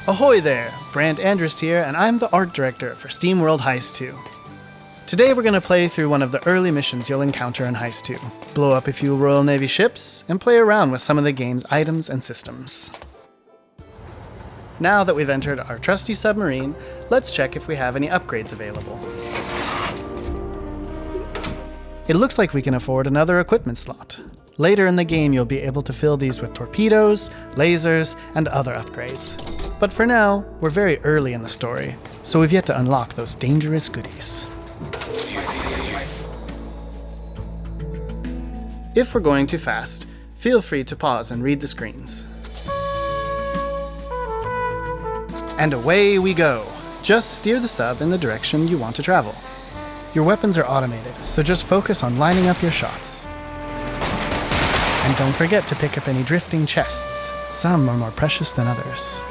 Ahoy there! Brant Andrist here, and I'm the art director for SteamWorld Heist 2. Today we're going to play through one of the early missions you'll encounter in Heist 2, blow up a few Royal Navy ships, and play around with some of the game's items and systems. Now that we've entered our trusty submarine, let's check if we have any upgrades available. It looks like we can afford another equipment slot. Later in the game you'll be able to fill these with torpedoes, lasers, and other upgrades. But for now, we're very early in the story, so we've yet to unlock those dangerous goodies. If we're going too fast, feel free to pause and read the screens. And away we go! Just steer the sub in the direction you want to travel. Your weapons are automated, so just focus on lining up your shots. And don't forget to pick up any drifting chests. Some are more precious than others.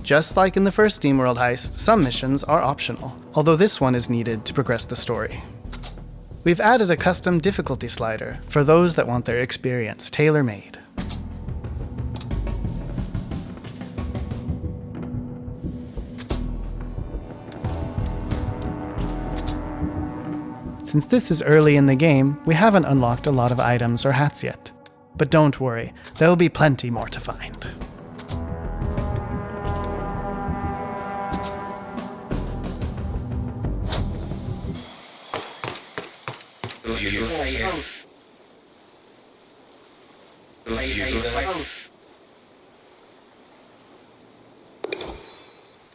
Just like in the first SteamWorld Heist, some missions are optional, although this one is needed to progress the story. We've added a custom difficulty slider for those that want their experience tailor-made. Since this is early in the game, we haven't unlocked a lot of items or hats yet. But don't worry, there'll be plenty more to find.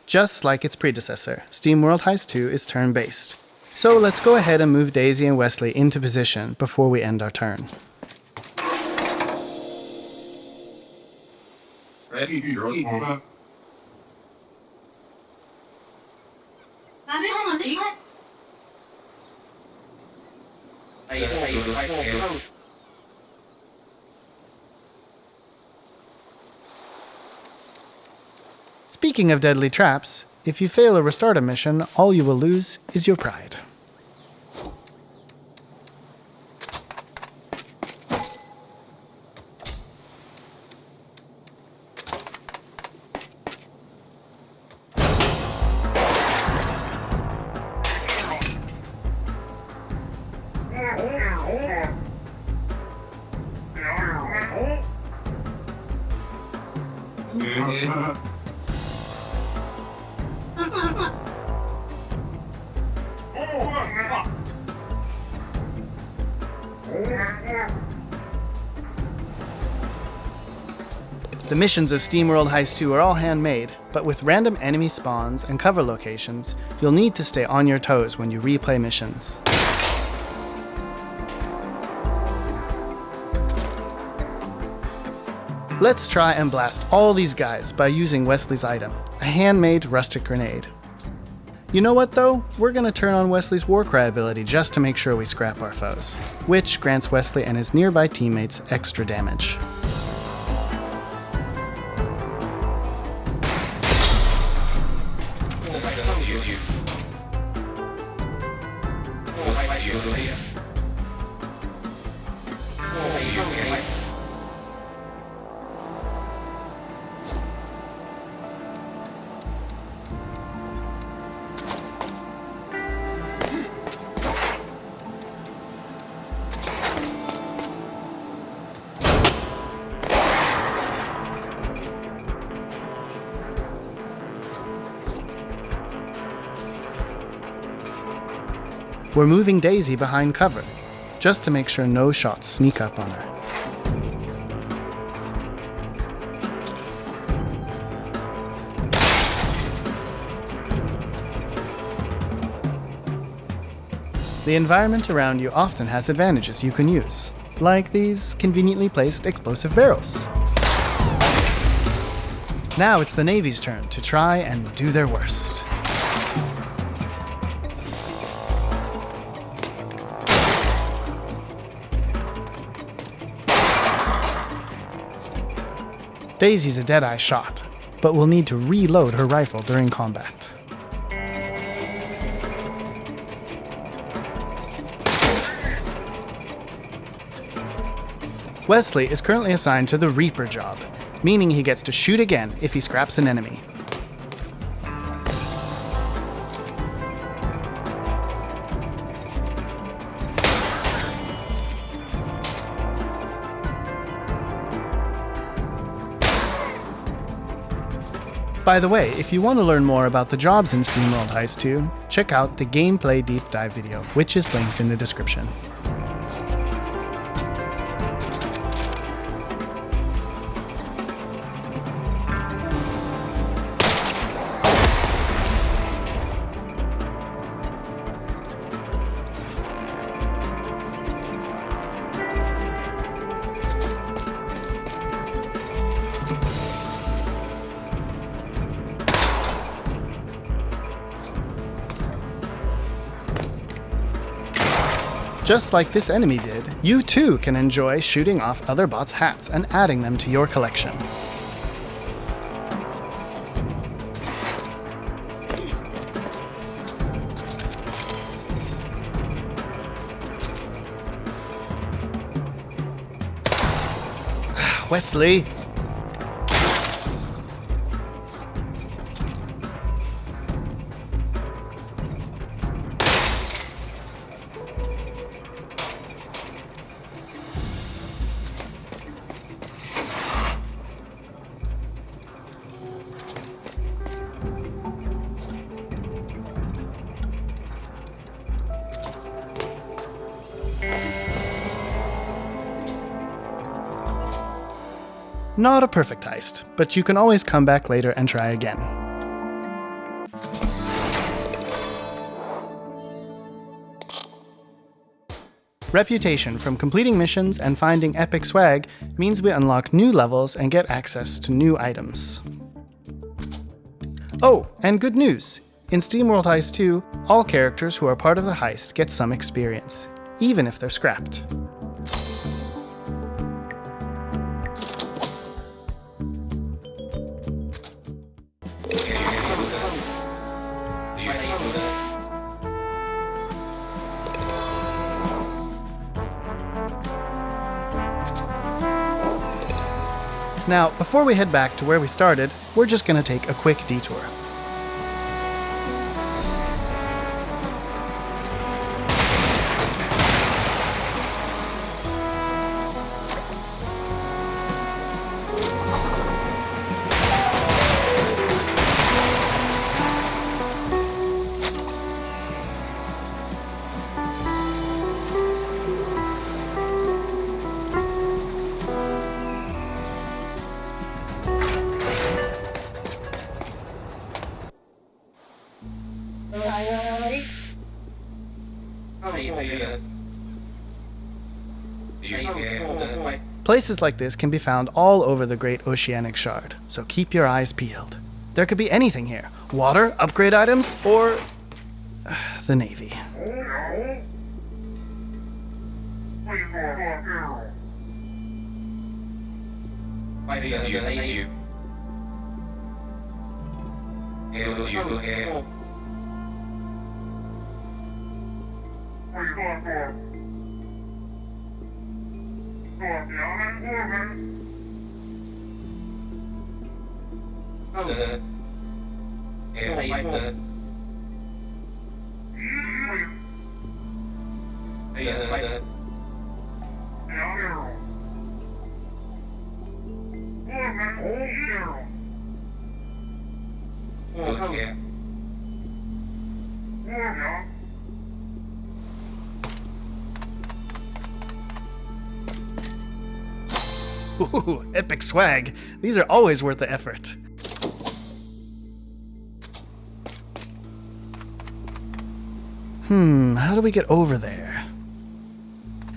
Just like its predecessor, SteamWorld Heist 2 is turn-based. So let's go ahead and move Daisy and Wesley into position before we end our turn. Speaking of deadly traps, if you fail or restart a mission, all you will lose is your pride. The missions of SteamWorld Heist 2 are all handmade, but with random enemy spawns and cover locations, you'll need to stay on your toes when you replay missions. Let's try and blast all these guys by using Wesley's item, a handmade rustic grenade. You know what though? We're gonna turn on Wesley's Warcry ability just to make sure we scrap our foes, which grants Wesley and his nearby teammates extra damage. We're moving Daisy behind cover, just to make sure no shots sneak up on her. The environment around you often has advantages you can use, like these conveniently placed explosive barrels. Now it's the Navy's turn to try and do their worst. Daisy's a dead-eye shot, but will need to reload her rifle during combat. Wesley is currently assigned to the Reaper job, meaning he gets to shoot again if he scraps an enemy. By the way, if you want to learn more about the jobs in SteamWorld Heist 2, check out the gameplay deep dive video, which is linked in the description. Just like this enemy did, you too can enjoy shooting off other bots' hats and adding them to your collection. Wesley! Not a perfect heist, but you can always come back later and try again. Reputation from completing missions and finding epic swag means we unlock new levels and get access to new items. Oh, and good news! In SteamWorld Heist 2, all characters who are part of the heist get some experience, even if they're scrapped. Now, before we head back to where we started, we're just going to take a quick detour. Places like this can be found all over the Great Oceanic Shard, so keep your eyes peeled. There could be anything here. Water, upgrade items, or the Navy. Ooh, epic swag. These are always worth the effort. How do we get over there?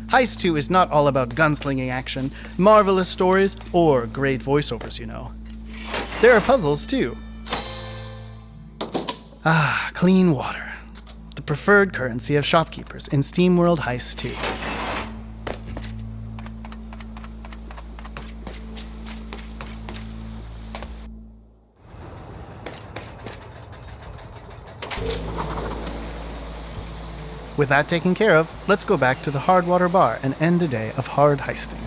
Heist 2 is not all about gunslinging action, marvelous stories, or great voiceovers, you know. There are puzzles, too. Ah, clean water. The preferred currency of shopkeepers in SteamWorld Heist 2. With that taken care of, let's go back to the Hardwater Bar and end a day of hard heisting.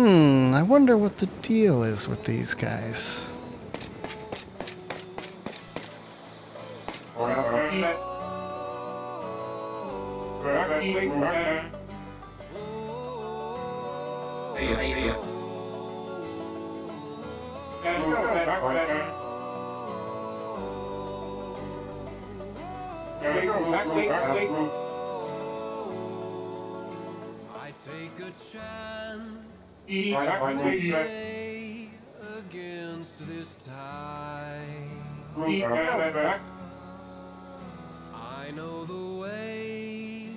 I wonder what the deal is with these guys. I take a chance every day against this tide. I know the way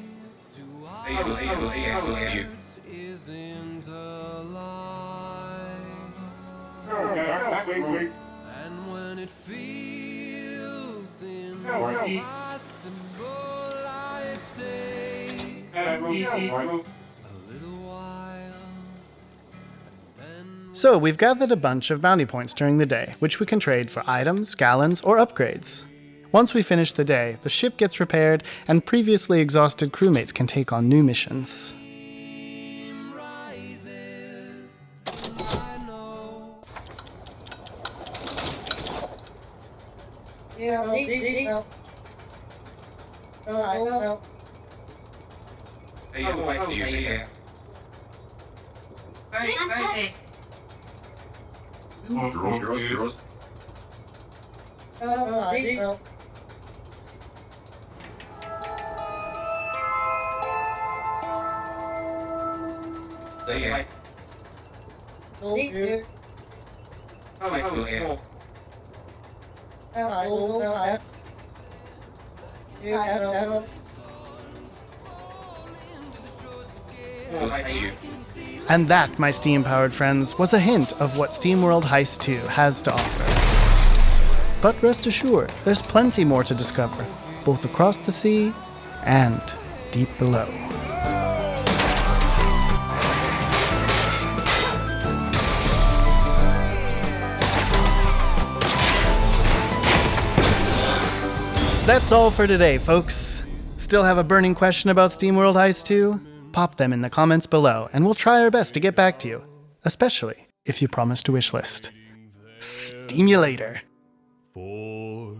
to hearts isn't a lie. And when it feels impossible, I stay a little while. Then So we've gathered a bunch of bounty points during the day, which we can trade for items, gallons, or upgrades. Once we finish the day, the ship gets repaired, and previously exhausted crewmates can take on new missions. rises, I know. And that, my steam-powered friends, was a hint of what SteamWorld Heist 2 has to offer. But rest assured, there's plenty more to discover, both across the sea and deep below. That's all for today, folks. Still have a burning question about SteamWorld Heist 2? Pop them in the comments below, and we'll try our best to get back to you, especially if you promise to wishlist. Steamulator. For